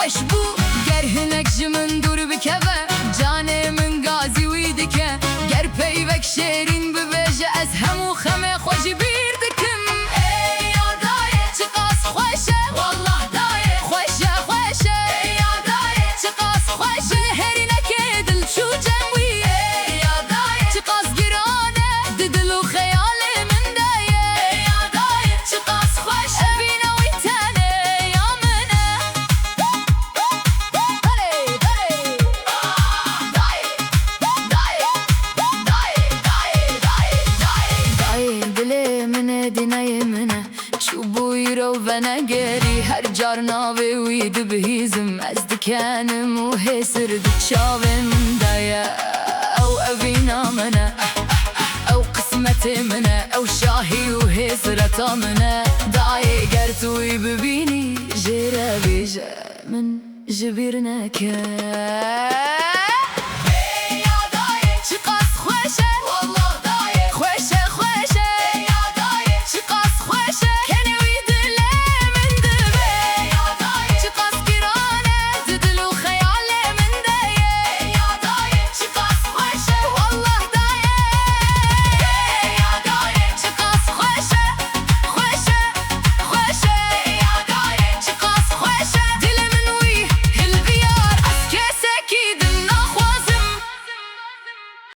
خوش بو گر هنک جمن دور بکبه جانه من گازی ویدکه گر پیوک شیرین ببیجه از همو خمه خوشی بیر دکم ای یادای چقاس خوشه والله دای خوشه خوشه ای یادای چقاس خوشه هری نکه دل چو جموی ای یادای چقاس گرانه دل و خیال من دایه ای یادای چقاس خوشه بینا وی تنه یا منه بله بله دای دل منه دینای منه شو بوی رو و نگری هر جار ناوی وید بهیزم از دکنم و حسر دچاوم دایا او اوینا منه او قسمت منه او شاهی و حسرت منه دای گر توی ببینی جره بیجه من جبیر نکه